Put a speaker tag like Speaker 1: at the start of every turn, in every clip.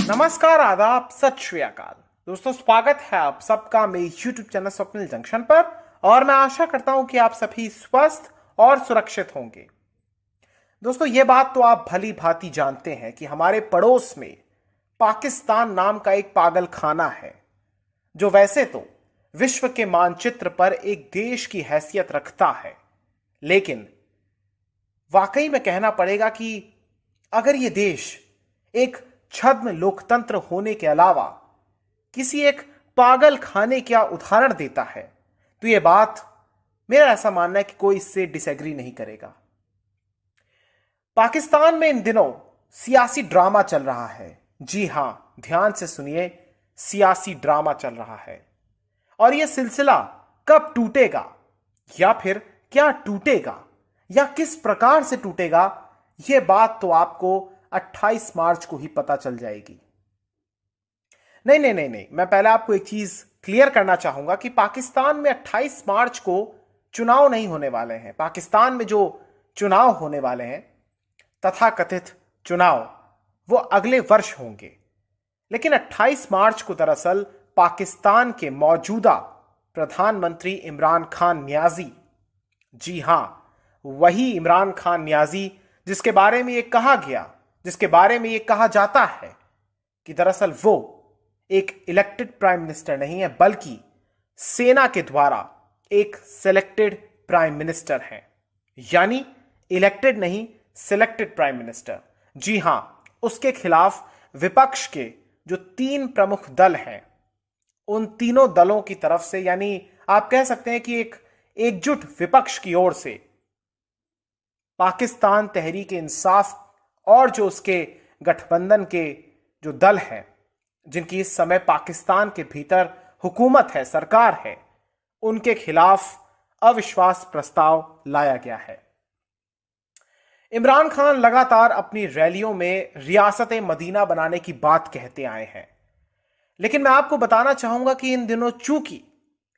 Speaker 1: नमस्कार, आदाब, सत श्री अकाल। दोस्तों, स्वागत है आप सबका मेरे YouTube चैनल स्वप्निल जंक्शन पर। और मैं आशा करता हूं कि आप सभी स्वस्थ और सुरक्षित होंगे। दोस्तों, ये बात तो आप भली भांति जानते हैं कि हमारे पड़ोस में पाकिस्तान नाम का एक पागल खाना है, जो वैसे तो विश्व के मानचित्र पर एक देश की हैसियत रखता है, लेकिन वाकई में कहना पड़ेगा कि अगर ये देश एक छद्म लोकतंत्र होने के अलावा किसी एक पागल खाने का उदाहरण देता है, तो यह बात मेरा ऐसा मानना है कि कोई इससे डिसएग्री नहीं करेगा। पाकिस्तान में इन दिनों सियासी ड्रामा चल रहा है। जी हां, ध्यान से सुनिए, सियासी ड्रामा चल रहा है। और यह सिलसिला कब टूटेगा, या फिर क्या टूटेगा, या किस प्रकार से टूटेगा, यह बात तो आपको 28 मार्च को ही पता चल जाएगी। नहीं, मैं पहले आपको एक चीज क्लियर करना चाहूंगा कि पाकिस्तान में 28 मार्च को चुनाव नहीं होने वाले हैं। पाकिस्तान में जो चुनाव होने वाले हैं, तथाकथित चुनाव, वो अगले वर्ष होंगे। लेकिन 28 मार्च को दरअसल पाकिस्तान के मौजूदा प्रधानमंत्री इमरान खान नियाजी, जी हां, वही इमरान खान नियाजी जिसके बारे में यह कहा गया, जिसके बारे में यह कहा जाता है कि दरअसल वो एक इलेक्टेड प्राइम मिनिस्टर नहीं है, बल्कि सेना के द्वारा एक सिलेक्टेड प्राइम मिनिस्टर हैं। यानी इलेक्टेड नहीं, सिलेक्टेड प्राइम मिनिस्टर। जी हां, उसके खिलाफ विपक्ष के जो 3 प्रमुख दल हैं, उन तीनों दलों की तरफ से, यानी आप कह सकते हैं कि एक एकजुट विपक्ष की ओर से पाकिस्तान तहरीक इंसाफ और जो उसके गठबंधन के जो दल हैं, जिनकी इस समय पाकिस्तान के भीतर हुकूमत है, सरकार है, उनके खिलाफ अविश्वास प्रस्ताव लाया गया है। इमरान खान लगातार अपनी रैलियों में रियासत मदीना बनाने की बात कहते आए हैं, लेकिन मैं आपको बताना चाहूंगा कि इन दिनों चूंकि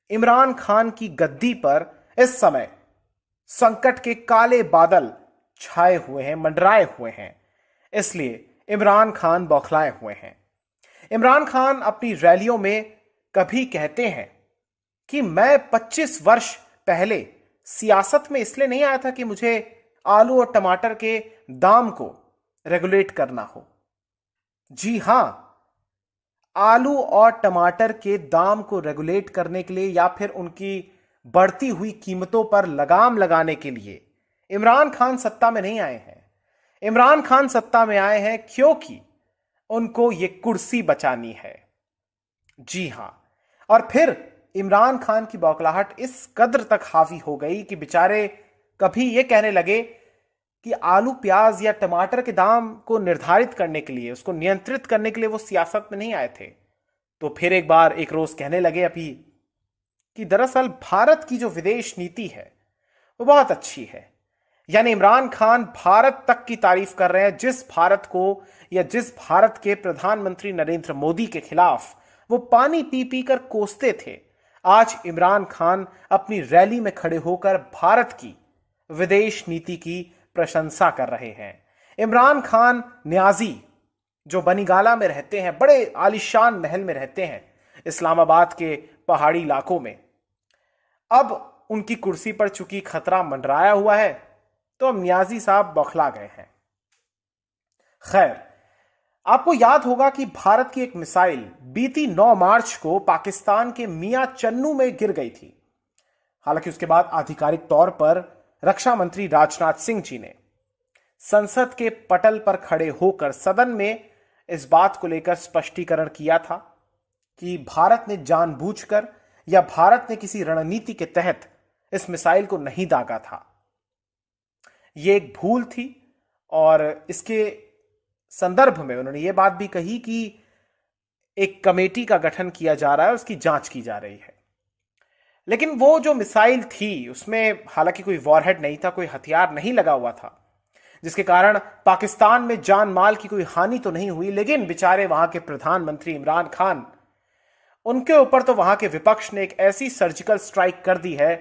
Speaker 1: इमरान खान की गद्दी पर इस समय संकट के काले बादल छाए हुए हैं, मंडराए हुए हैं, इसलिए इमरान खान बौखलाए हुए हैं। इमरान खान अपनी रैलियों में कभी कहते हैं कि मैं 25 वर्ष पहले सियासत में इसलिए नहीं आया था कि मुझे आलू और टमाटर के दाम को रेगुलेट करना हो। जी हां, आलू और टमाटर के दाम को रेगुलेट करने के लिए या फिर उनकी बढ़ती हुई कीमतों पर लगाम लगाने के लिए इमरान खान सत्ता में नहीं आए हैं। इमरान खान सत्ता में आए हैं क्योंकि उनको यह कुर्सी बचानी है। जी हां, और फिर इमरान खान की बौखलाहट इस कद्र तक हावी हो गई कि बेचारे कभी यह कहने लगे कि आलू, प्याज या टमाटर के दाम को निर्धारित करने के लिए, उसको नियंत्रित करने के लिए वो सियासत में नहीं आए थे। तो फिर एक बार एक रोज कहने लगे अभी कि दरअसल भारत की जो विदेश नीति है वो बहुत अच्छी है। यानी इमरान खान भारत तक की तारीफ कर रहे हैं, जिस भारत को या जिस भारत के प्रधानमंत्री नरेंद्र मोदी के खिलाफ वो पानी पी पी कर कोसते थे, आज इमरान खान अपनी रैली में खड़े होकर भारत की विदेश नीति की प्रशंसा कर रहे हैं। इमरान खान नियाजी जो बनीगाला में रहते हैं, बड़े आलीशान महल में रहते हैं इस्लामाबाद के पहाड़ी इलाकों में, अब उनकी कुर्सी पर चूंकि खतरा मंडराया हुआ है, तो अब नियाजी साहब बौखला गए हैं। खैर, आपको याद होगा कि भारत की एक मिसाइल बीती 9 मार्च को पाकिस्तान के मियां चन्नू में गिर गई थी। हालांकि उसके बाद आधिकारिक तौर पर रक्षा मंत्री राजनाथ सिंह जी ने संसद के पटल पर खड़े होकर सदन में इस बात को लेकर स्पष्टीकरण किया था कि भारत ने जानबूझकर या भारत ने किसी रणनीति के तहत इस मिसाइल को नहीं दागा था। यह एक भूल थी, और इसके संदर्भ में उन्होंने यह बात भी कही कि एक कमेटी का गठन किया जा रहा है, उसकी जांच की जा रही है। लेकिन वो जो मिसाइल थी उसमें हालांकि कोई वॉरहेड नहीं था, कोई हथियार नहीं लगा हुआ था, जिसके कारण पाकिस्तान में जान माल की कोई हानि तो नहीं हुई। लेकिन बेचारे वहां के प्रधानमंत्री इमरान खान, उनके ऊपर तो वहां के विपक्ष ने एक ऐसी सर्जिकल स्ट्राइक कर दी है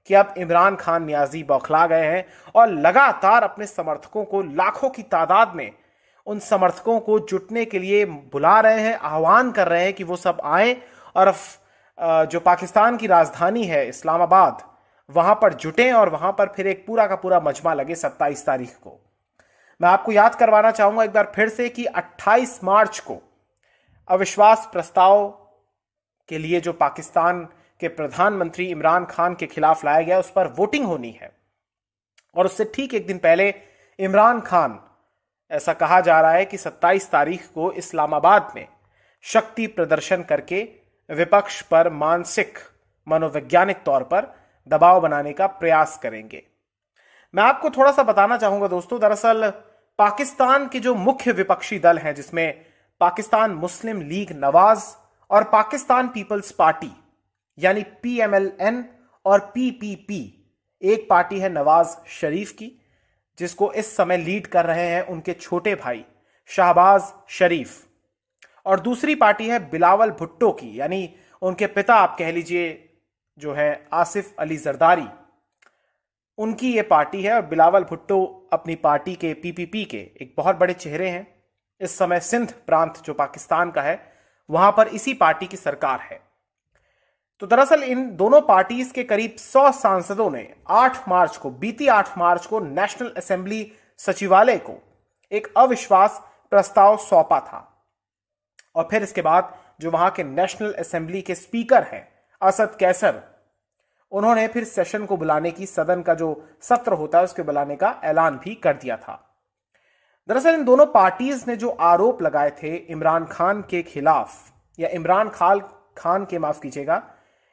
Speaker 1: कि अब इमरान खान नियाजी बौखला गए हैं और लगातार अपने समर्थकों को लाखों की तादाद में उन समर्थकों को जुटने के लिए बुला रहे हैं, आह्वान कर रहे हैं कि वो सब आए और जो पाकिस्तान की राजधानी है इस्लामाबाद, वहां पर जुटें और वहां पर फिर एक पूरा का पूरा मजमा लगे 27 तारीख को। मैं आपको याद करवाना चाहूंगा एक बार फिर से कि 28 मार्च को अविश्वास प्रस्ताव के लिए जो पाकिस्तान के प्रधानमंत्री इमरान खान के खिलाफ लाया गया उस पर वोटिंग होनी है, और उससे ठीक एक दिन पहले इमरान खान, ऐसा कहा जा रहा है कि 27 तारीख को इस्लामाबाद में शक्ति प्रदर्शन करके विपक्ष पर मानसिक मनोवैज्ञानिक तौर पर दबाव बनाने का प्रयास करेंगे। मैं आपको थोड़ा सा बताना चाहूंगा दोस्तों, दरअसल पाकिस्तान के जो मुख्य विपक्षी दल हैं, जिसमें पाकिस्तान मुस्लिम लीग नवाज और पाकिस्तान पीपल्स पार्टी यानी PMLN और PPP, एक पार्टी है नवाज शरीफ की जिसको इस समय लीड कर रहे हैं उनके छोटे भाई शहबाज शरीफ, और दूसरी पार्टी है बिलावल भुट्टो की, यानी उनके पिता आप कह लीजिए जो है आसिफ अली जरदारी, उनकी ये पार्टी है। और बिलावल भुट्टो अपनी पार्टी के PPP के एक बहुत बड़े चेहरे हैं। इस समय सिंध प्रांत जो पाकिस्तान का है वहां पर इसी पार्टी की सरकार है। तो दरअसल इन दोनों पार्टीज के करीब 100 सांसदों ने बीती 8 मार्च को नेशनल असेंबली सचिवालय को एक अविश्वास प्रस्ताव सौंपा था, और फिर इसके बाद जो वहां के नेशनल असेंबली के स्पीकर हैं असद कैसर, उन्होंने फिर सेशन को बुलाने की, सदन का जो सत्र होता है उसके बुलाने का ऐलान भी कर दिया था। दरअसल इन दोनों पार्टीज ने जो आरोप लगाए थे इमरान खान के खिलाफ, या इमरान खान के माफ कीजिएगा,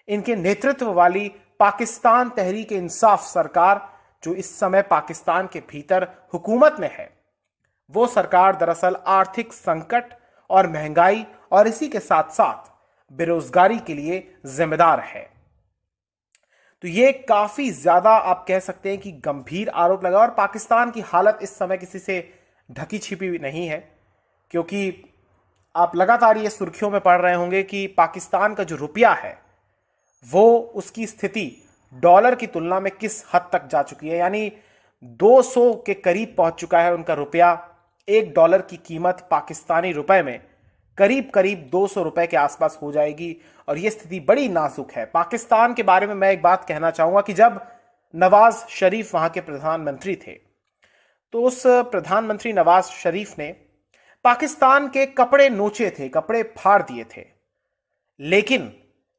Speaker 1: इनके नेतृत्व वाली पाकिस्तान तहरीक इंसाफ सरकार जो इस समय पाकिस्तान के भीतर हुकूमत में है, वो सरकार दरअसल आर्थिक संकट और महंगाई और इसी के साथ साथ बेरोजगारी के लिए जिम्मेदार है। तो ये काफी ज्यादा आप कह सकते हैं कि गंभीर आरोप लगा, और पाकिस्तान की हालत इस समय किसी से ढकी छिपी नहीं है, क्योंकि आप लगातार ये सुर्खियों में पढ़ रहे होंगे कि पाकिस्तान का जो रुपया है वो उसकी स्थिति डॉलर की तुलना में किस हद तक जा चुकी है, यानी 200 के करीब पहुंच चुका है उनका रुपया। $1 की कीमत पाकिस्तानी रुपए में करीब करीब 200 रुपए के आसपास हो जाएगी, और यह स्थिति बड़ी नाजुक है। पाकिस्तान के बारे में मैं एक बात कहना चाहूंगा कि जब नवाज शरीफ वहां के प्रधानमंत्री थे, तो उस प्रधानमंत्री नवाज शरीफ ने पाकिस्तान के कपड़े नोचे थे, कपड़े फाड़ दिए थे। लेकिन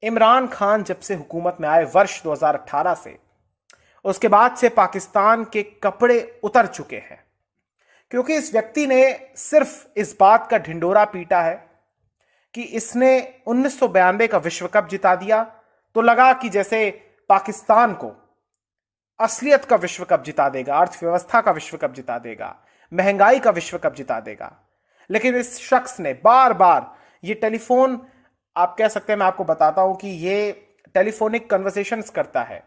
Speaker 1: इमरान खान जब से हुकूमत में आए वर्ष 2018 से, उसके बाद से पाकिस्तान के कपड़े उतर चुके हैं, क्योंकि इस व्यक्ति ने सिर्फ इस बात का ढिंडोरा पीटा है कि इसने 1992 का विश्व कप जिता दिया, तो लगा कि जैसे पाकिस्तान को असलियत का विश्व कप जिता देगा, अर्थव्यवस्था का विश्व कप जिता देगा, महंगाई का विश्व कप जिता देगा। लेकिन इस शख्स ने बार बार ये टेलीफोन, आप कह सकते हैं, मैं आपको बताता हूं कि ये टेलीफोनिक कन्वर्सेशंस करता है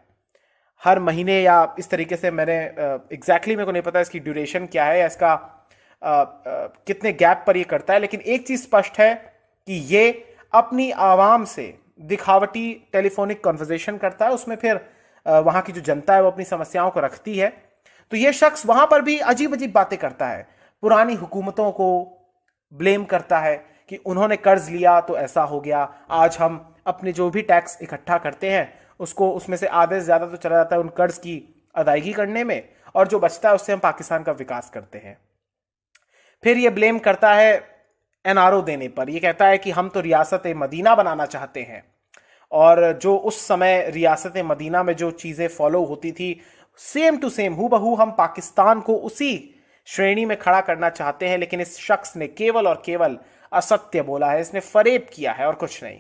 Speaker 1: हर महीने या इस तरीके से। मैंने एग्जैक्टली मेरे को नहीं पता इसकी ड्यूरेशन क्या है या इसका कितने गैप पर ये करता है, लेकिन एक चीज स्पष्ट है कि ये अपनी आवाम से दिखावटी टेलीफोनिक कन्वर्सेशन करता है, उसमें फिर वहां की जो जनता है वो अपनी समस्याओं को रखती है। तो ये शख्स वहां पर भी अजीब अजीब बातें करता है, पुरानी हुकूमतों को ब्लेम करता है कि उन्होंने कर्ज लिया तो ऐसा हो गया, आज हम अपने जो भी टैक्स इकट्ठा करते हैं उसको, उसमें से आधे से ज्यादा तो चला जाता है उन कर्ज की अदायगी करने में, और जो बचता है उससे हम पाकिस्तान का विकास करते हैं। फिर ये ब्लेम करता है NRO देने पर, ये कहता है कि हम तो रियासत मदीना बनाना चाहते हैं, और जो उस समय रियासत मदीना में जो चीजें फॉलो होती थी सेम टू सेम हूबहू हम पाकिस्तान को उसी श्रेणी में खड़ा करना चाहते हैं। लेकिन इस शख्स ने केवल और केवल असत्य बोला है, इसने फरेब किया है और कुछ नहीं।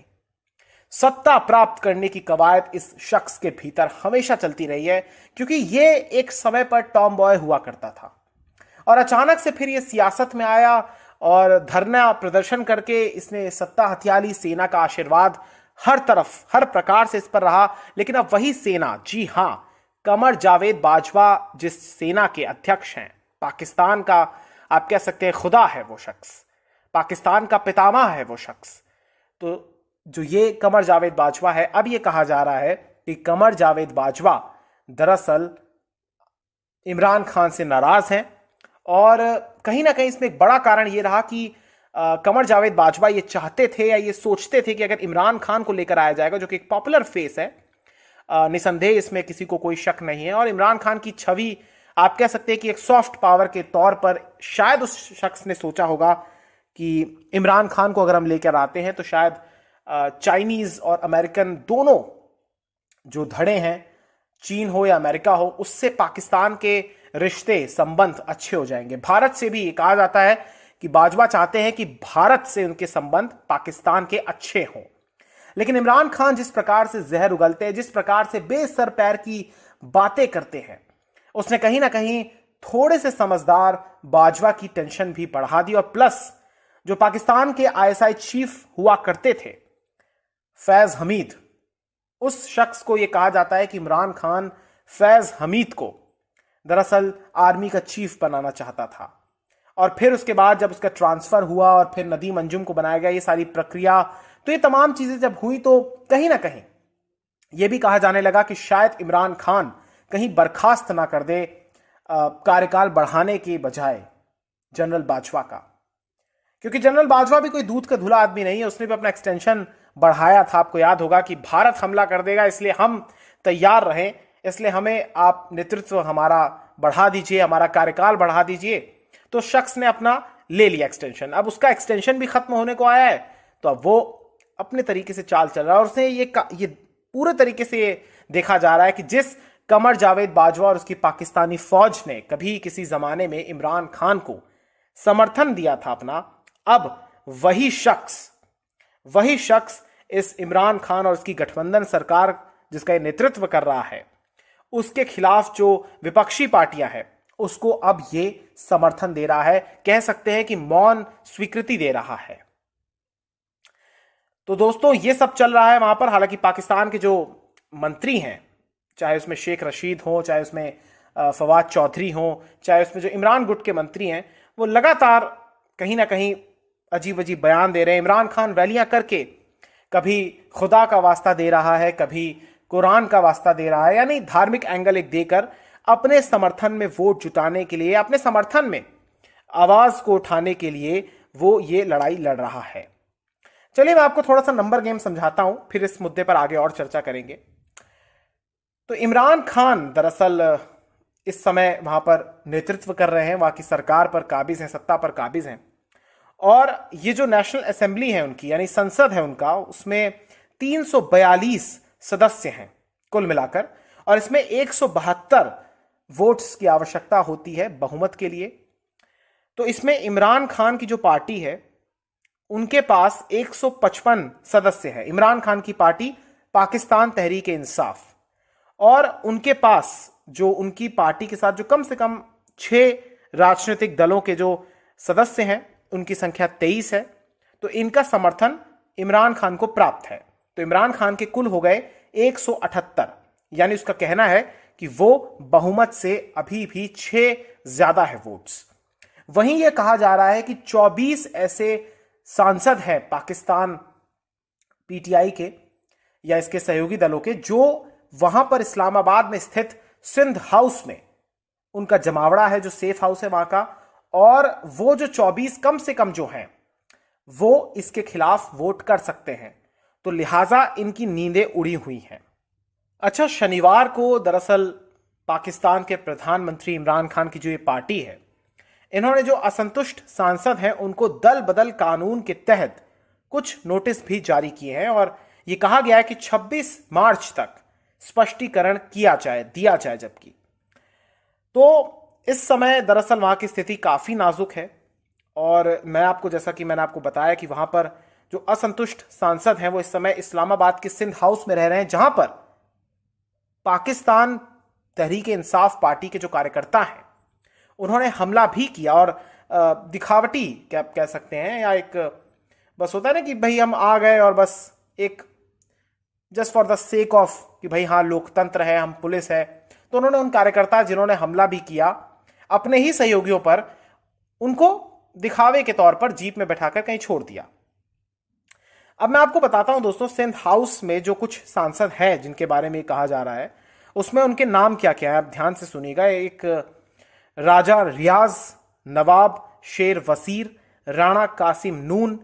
Speaker 1: सत्ता प्राप्त करने की कवायद इस शख्स के भीतर हमेशा चलती रही है, क्योंकि ये एक समय पर टॉम बॉय हुआ करता था और अचानक से फिर ये सियासत में आया और धरना प्रदर्शन करके इसने सत्ता हथिया ली। सेना का आशीर्वाद हर तरफ हर प्रकार से इस पर रहा, लेकिन अब वही सेना, जी हां, कमर जावेद बाजवा जिस सेना के अध्यक्ष हैं, पाकिस्तान का आप कह सकते हैं खुदा है वो शख्स, पाकिस्तान का पितामह है वो शख्स। तो जो ये कमर जावेद बाजवा है, अब ये कहा जा रहा है कि कमर जावेद बाजवा दरअसल इमरान खान से नाराज हैं और कहीं ना कहीं इसमें एक बड़ा कारण ये रहा कि कमर जावेद बाजवा ये चाहते थे या ये सोचते थे कि अगर इमरान खान को लेकर आया जाएगा, जो कि एक पॉपुलर फेस है, निसंदेह इसमें किसी को कोई शक नहीं है, और इमरान खान की छवि आप कह सकते हैं कि एक सॉफ्ट पावर के तौर पर शायद उस शख्स ने सोचा होगा कि इमरान खान को अगर हम लेकर आते हैं तो शायद चाइनीज और अमेरिकन दोनों जो धड़े हैं, चीन हो या अमेरिका हो, उससे पाकिस्तान के रिश्ते संबंध अच्छे हो जाएंगे। भारत से भी कहा जाता है कि बाजवा चाहते हैं कि भारत से उनके संबंध पाकिस्तान के अच्छे हों। लेकिन इमरान खान जिस प्रकार से जहर उगलते हैं, जिस प्रकार से बेसर पैर की बातें करते हैं, उसने कहीं ना कहीं थोड़े से समझदार बाजवा की टेंशन भी बढ़ा दी। और प्लस जो पाकिस्तान के आईएसआई चीफ हुआ करते थे फैज हमीद, उस शख्स को यह कहा जाता है कि इमरान खान फैज हमीद को दरअसल आर्मी का चीफ बनाना चाहता था। और फिर उसके बाद जब उसका ट्रांसफर हुआ और फिर नदीम अंजुम को बनाया गया, ये सारी प्रक्रिया, तो ये तमाम चीजें जब हुई तो कहीं ना कहीं यह भी कहा जाने लगा कि शायद इमरान खान कहीं बर्खास्त ना कर दे कार्यकाल बढ़ाने के बजाय जनरल बाजवा का, क्योंकि जनरल बाजवा भी कोई दूध का धुला आदमी नहीं है। उसने भी अपना एक्सटेंशन बढ़ाया था। आपको याद होगा कि भारत हमला कर देगा इसलिए हम तैयार रहें, इसलिए हमें आप नेतृत्व हमारा बढ़ा दीजिए, हमारा कार्यकाल बढ़ा दीजिए। तो शख्स ने अपना ले लिया एक्सटेंशन। अब उसका एक्सटेंशन भी खत्म होने को आया है, तो अब वो अपने तरीके से चाल चल रहा है। और उसने ये पूरे तरीके से ये देखा जा रहा है कि जिस कमर जावेद बाजवा और उसकी पाकिस्तानी फौज ने कभी किसी जमाने में इमरान खान को समर्थन दिया था अपना, अब वही शख्स इस इमरान खान और उसकी गठबंधन सरकार जिसका ये नेतृत्व कर रहा है, उसके खिलाफ जो विपक्षी पार्टियां हैं उसको अब ये समर्थन दे रहा है। कह सकते हैं कि मौन स्वीकृति दे रहा है। तो दोस्तों ये सब चल रहा है वहां पर। हालांकि पाकिस्तान के जो मंत्री हैं, चाहे उसमें शेख रशीद हो, चाहे उसमें फवाद चौधरी हो, चाहे उसमें जो इमरान गुट के मंत्री हैं, वो लगातार कहीं ना कहीं अजीब अजीब बयान दे रहे हैं। इमरान खान रैलियां करके कभी खुदा का वास्ता दे रहा है, कभी कुरान का वास्ता दे रहा है, यानी धार्मिक एंगल एक देकर अपने समर्थन में वोट जुटाने के लिए, अपने समर्थन में आवाज को उठाने के लिए वो ये लड़ाई लड़ रहा है। चलिए मैं आपको थोड़ा सा नंबर गेम समझाता हूं, फिर इस मुद्दे पर आगे और चर्चा करेंगे। तो इमरान खान दरअसल इस समय वहां पर नेतृत्व कर रहे हैं, वहां की सरकार पर काबिज हैं, सत्ता पर काबिज हैं। और ये जो नेशनल असेंबली है उनकी, यानी संसद है उनका, उसमें 342 सदस्य हैं कुल मिलाकर, और इसमें 172 वोट्स की आवश्यकता होती है बहुमत के लिए। तो इसमें इमरान खान की जो पार्टी है उनके पास 155 सदस्य हैं। इमरान खान की पार्टी पाकिस्तान तहरीक इंसाफ, और उनके पास जो उनकी पार्टी के साथ जो कम से कम 6 राजनीतिक दलों के जो सदस्य हैं उनकी संख्या 23 है। तो इनका समर्थन इमरान खान को प्राप्त है। तो इमरान खान के कुल हो गए 178, यानी उसका कहना है कि वो बहुमत से अभी भी 6 ज्यादा है वोट्स। वहीं यह कहा जा रहा है कि 24 ऐसे सांसद हैं पाकिस्तान पीटीआई के या इसके सहयोगी दलों के, जो वहां पर इस्लामाबाद में स्थित सिंध हाउस में उनका जमावड़ा है, जो सेफ हाउस है वहां का, और वो जो 24 कम से कम जो हैं वो इसके खिलाफ वोट कर सकते हैं। तो लिहाजा इनकी नींदें उड़ी हुई हैं। अच्छा, शनिवार को दरअसल पाकिस्तान के प्रधानमंत्री इमरान खान की जो ये पार्टी है, इन्होंने जो असंतुष्ट सांसद हैं उनको दल बदल कानून के तहत कुछ नोटिस भी जारी किए हैं, और ये कहा गया है कि 26 मार्च तक स्पष्टीकरण दिया जाए। जबकि तो इस समय दरअसल वहां की स्थिति काफी नाजुक है, और जैसा कि मैंने आपको बताया कि वहां पर जो असंतुष्ट सांसद हैं वो इस समय इस्लामाबाद के सिंध हाउस में रह रहे हैं, जहां पर पाकिस्तान तहरीक इंसाफ पार्टी के जो कार्यकर्ता हैं उन्होंने हमला भी किया। और दिखावटी क्या कह सकते हैं, या एक बस होता है ना कि भाई हम आ गए और बस एक just for the sake of कि भाई हाँ लोकतंत्र है, हम पुलिस है, तो उन्होंने उन कार्यकर्ता जिन्होंने हमला भी किया अपने ही सहयोगियों पर, उनको दिखावे के तौर पर जीप में बैठाकर कहीं छोड़ दिया। अब मैं आपको बताता हूं दोस्तों, सिंध हाउस में जो कुछ सांसद हैं जिनके बारे में कहा जा रहा है, उसमें उनके नाम क्या क्या है, आप ध्यान से सुनिएगा। एक राजा रियाज नवाब शेर वसीर, राणा कासिम नून,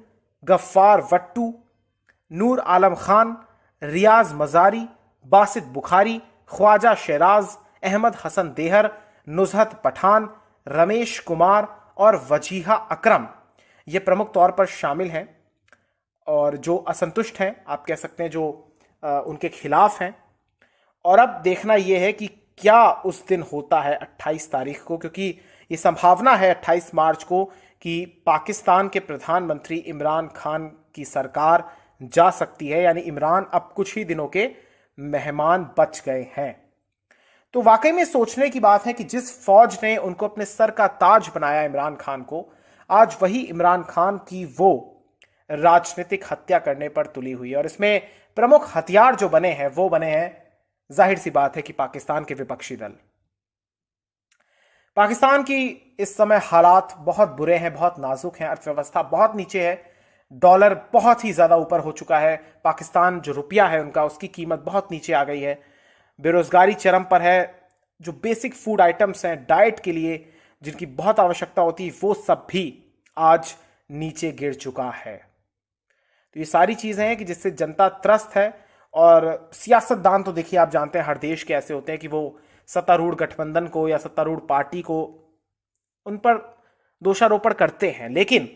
Speaker 1: गफ्फार वट्टू, नूर आलम खान, रियाज मजारी, बासित बुखारी, ख्वाजा शराज, अहमद हसन देहर, नुजहत पठान, रमेश कुमार और वजीहा अकरम ये प्रमुख तौर पर शामिल हैं और जो असंतुष्ट हैं, आप कह सकते हैं, जो उनके खिलाफ हैं। और अब देखना यह है कि क्या उस दिन होता है 28 तारीख को, क्योंकि ये संभावना है 28 मार्च को कि पाकिस्तान के प्रधानमंत्री इमरान खान की सरकार जा सकती है, यानी इमरान अब कुछ ही दिनों के मेहमान बच गए हैं। तो वाकई में सोचने की बात है कि जिस फौज ने उनको अपने सर का ताज बनाया इमरान खान को, आज वही इमरान खान की वो राजनीतिक हत्या करने पर तुली हुई है। और इसमें प्रमुख हथियार जो बने हैं वो बने हैं, जाहिर सी बात है कि पाकिस्तान के विपक्षी दल। पाकिस्तान की इस समय हालात बहुत बुरे हैं, बहुत नाजुक हैं, अर्थव्यवस्था बहुत नीचे है, डॉलर बहुत ही ज्यादा ऊपर हो चुका है, पाकिस्तान जो रुपया है उनका, उसकी कीमत बहुत नीचे आ गई है, बेरोजगारी चरम पर है, जो बेसिक फूड आइटम्स हैं डाइट के लिए जिनकी बहुत आवश्यकता होती है वो सब भी आज नीचे गिर चुका है। तो ये सारी चीजें हैं कि जिससे जनता त्रस्त है। और सियासतदान तो देखिए, आप जानते हैं हर देश के ऐसे होते हैं कि वो सत्तारूढ़ गठबंधन को या सत्तारूढ़ पार्टी को उन पर दोषारोपण करते हैं, लेकिन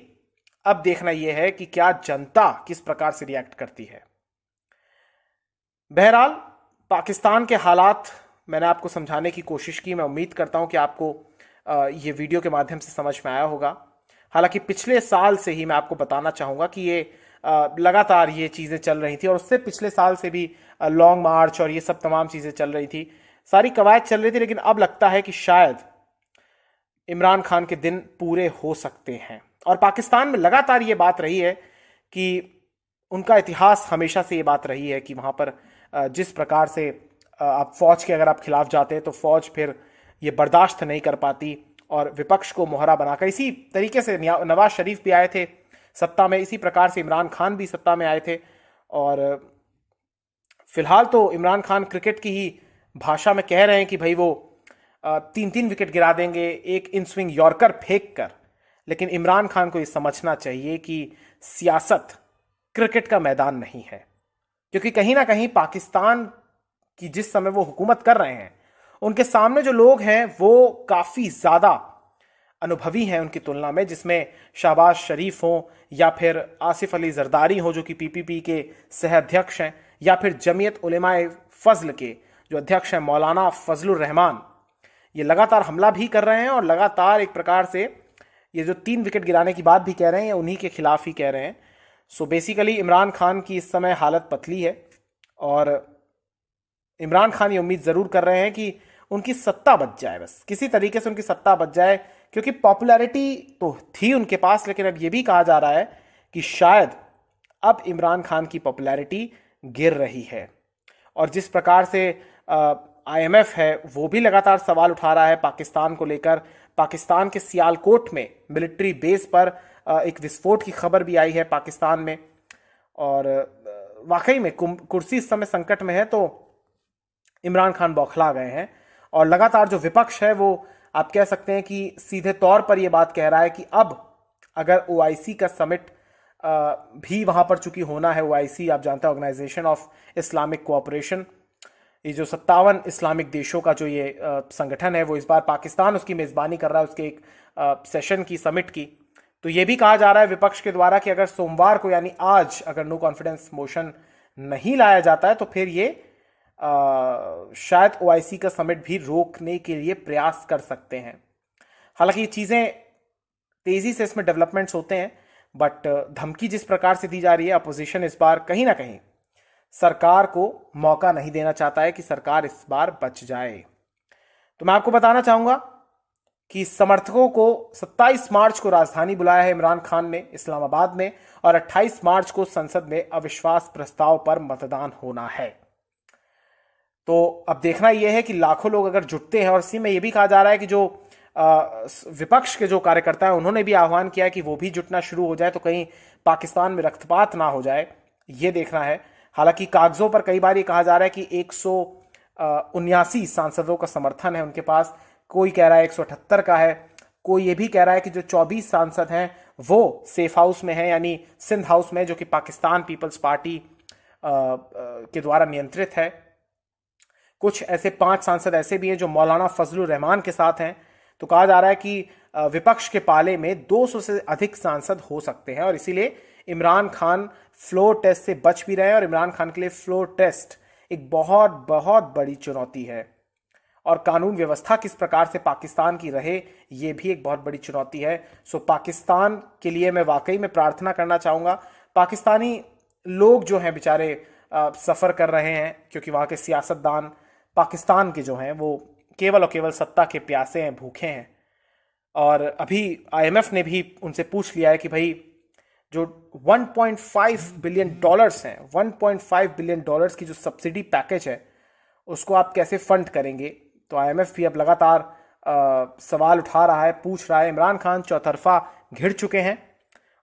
Speaker 1: अब देखना यह है कि क्या जनता किस प्रकार से रिएक्ट करती है। बहरहाल पाकिस्तान के हालात मैंने आपको समझाने की कोशिश की। मैं उम्मीद करता हूं कि आपको ये वीडियो के माध्यम से समझ में आया होगा। हालांकि पिछले साल से ही मैं आपको बताना चाहूंगा कि ये लगातार ये चीज़ें चल रही थी और उससे पिछले साल से भी लॉन्ग मार्च और ये सब तमाम चीज़ें चल रही थी, सारी कवायद चल रही थी। लेकिन अब लगता है कि शायद इमरान खान के दिन पूरे हो सकते हैं। और पाकिस्तान में लगातार ये बात रही है कि उनका इतिहास हमेशा से ये बात रही है कि वहाँ पर जिस प्रकार से आप फौज के अगर आप खिलाफ जाते हैं तो फौज फिर ये बर्दाश्त नहीं कर पाती और विपक्ष को मोहरा बनाकर, इसी तरीके से नवाज शरीफ भी आए थे सत्ता में, इसी प्रकार से इमरान खान भी सत्ता में आए थे। और फिलहाल तो इमरान खान क्रिकेट की ही भाषा में कह रहे हैं कि भाई वो 3-3 विकेट गिरा देंगे एक इन स्विंग यॉर्कर फेंक कर। लेकिन इमरान खान को ये समझना चाहिए कि सियासत क्रिकेट का मैदान नहीं है, क्योंकि कहीं ना कहीं पाकिस्तान की जिस समय वो हुकूमत कर रहे हैं उनके सामने जो लोग हैं वो काफी ज्यादा अनुभवी हैं उनकी तुलना में, जिसमें शहबाज शरीफ हो या फिर आसिफ अली जरदारी हो जो कि पीपीपी के सह अध्यक्ष हैं, या फिर जमीयत उलेमाए फजल के जो अध्यक्ष हैं मौलाना फजलुर रहमान। ये लगातार हमला भी कर रहे हैं और लगातार एक प्रकार से ये जो 3 विकेट गिराने की बात भी कह रहे हैं, ये उन्हीं के खिलाफ ही कह रहे हैं। सो बेसिकली इमरान खान की इस समय हालत पतली है और इमरान खान ये उम्मीद ज़रूर कर रहे हैं कि उनकी सत्ता बच जाए, बस किसी तरीके से उनकी सत्ता बच जाए, क्योंकि पॉपुलैरिटी तो थी उनके पास। लेकिन अब ये भी कहा जा रहा है कि शायद अब इमरान खान की पॉपुलैरिटी गिर रही है। और जिस प्रकार से IMF है वो भी लगातार सवाल उठा रहा है पाकिस्तान को लेकर। पाकिस्तान के सियालकोट में मिलिट्री बेस पर एक विस्फोट की खबर भी आई है पाकिस्तान में। और वाकई में कुर्सी इस समय संकट में है, तो इमरान खान बौखला गए हैं। और लगातार जो विपक्ष है वो आप कह सकते हैं कि सीधे तौर पर यह बात कह रहा है कि अब अगर OIC का समिट भी वहां पर चूंकि होना है, OIC आप जानते हैं ऑर्गेनाइजेशन ऑफ इस्लामिक कोऑपरेशन, ये जो 57 इस्लामिक देशों का जो ये संगठन है वो इस बार पाकिस्तान उसकी मेज़बानी कर रहा है, उसके एक सेशन की, समिट की। तो ये भी कहा जा रहा है विपक्ष के द्वारा कि अगर सोमवार को यानी आज अगर नो कॉन्फिडेंस मोशन नहीं लाया जाता है तो फिर ये शायद OIC का समिट भी रोकने के लिए प्रयास कर सकते हैं। हालांकि ये चीज़ें तेज़ी से इसमें डेवलपमेंट्स होते हैं, बट धमकी जिस प्रकार से दी जा रही है, अपोजिशन इस बार कहीं ना कहीं सरकार को मौका नहीं देना चाहता है कि सरकार इस बार बच जाए। तो मैं आपको बताना चाहूंगा कि समर्थकों को 27 मार्च को राजधानी बुलाया है इमरान खान ने इस्लामाबाद में, और 28 मार्च को संसद में अविश्वास प्रस्ताव पर मतदान होना है। तो अब देखना यह है कि लाखों लोग अगर जुटते हैं, और इसी में यह भी कहा जा रहा है कि जो विपक्ष के जो कार्यकर्ता हैं उन्होंने भी आह्वान किया है कि वो भी जुटना शुरू हो जाए, तो कहीं पाकिस्तान में रक्तपात ना हो जाए, ये देखना है। हालांकि कागजों पर कई बार ये कहा जा रहा है कि 179 सांसदों का समर्थन है उनके पास, कोई कह रहा है 178 का है, कोई ये भी कह रहा है कि जो 24 सांसद हैं वो सेफ हाउस में हैं, यानी सिंध हाउस में, जो कि पाकिस्तान पीपल्स पार्टी के द्वारा नियंत्रित है। कुछ ऐसे 5 सांसद ऐसे भी हैं जो मौलाना फजलुर रहमान के साथ हैं। तो कहा जा रहा है कि विपक्ष के पाले में 200 से अधिक सांसद हो सकते हैं और इसीलिए इमरान खान फ्लोर टेस्ट से बच भी रहे हैं। और इमरान खान के लिए फ्लोर टेस्ट एक बहुत बहुत बड़ी चुनौती है और कानून व्यवस्था किस प्रकार से पाकिस्तान की रहे ये भी एक बहुत बड़ी चुनौती है। सो पाकिस्तान के लिए मैं वाकई में प्रार्थना करना चाहूँगा। पाकिस्तानी लोग जो हैं बेचारे सफ़र कर रहे हैं क्योंकि वहाँ के सियासतदान पाकिस्तान के जो हैं वो केवल और केवल सत्ता के प्यासे हैं, भूखे हैं। और अभी IMF ने भी उनसे पूछ लिया है कि भाई जो 1.5 बिलियन डॉलर्स हैं, 1.5 बिलियन डॉलर्स की जो सब्सिडी पैकेज है उसको आप कैसे फंड करेंगे। तो IMF भी अब लगातार सवाल उठा रहा है, पूछ रहा है। इमरान खान चौतरफा घिर चुके हैं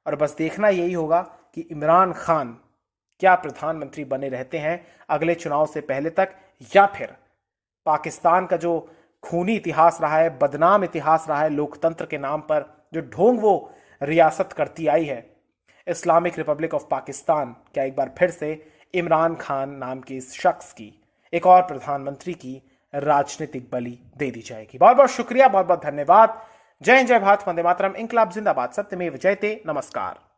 Speaker 1: और बस देखना यही होगा कि इमरान खान क्या प्रधानमंत्री बने रहते हैं अगले चुनाव से पहले तक, या फिर पाकिस्तान का जो खूनी इतिहास रहा है, बदनाम इतिहास रहा है लोकतंत्र के नाम पर, जो ढोंग वो रियासत करती आई है इस्लामिक रिपब्लिक ऑफ पाकिस्तान, क्या एक बार फिर से इमरान खान नाम के इस शख्स की एक और प्रधानमंत्री की राजनीतिक बलि दे दी जाएगी। बहुत बहुत शुक्रिया, बहुत बहुत धन्यवाद। जय हिंद, जय भारत, वंदे मातरम, इंकलाब जिंदाबाद, सत्यमेव जयते, नमस्कार।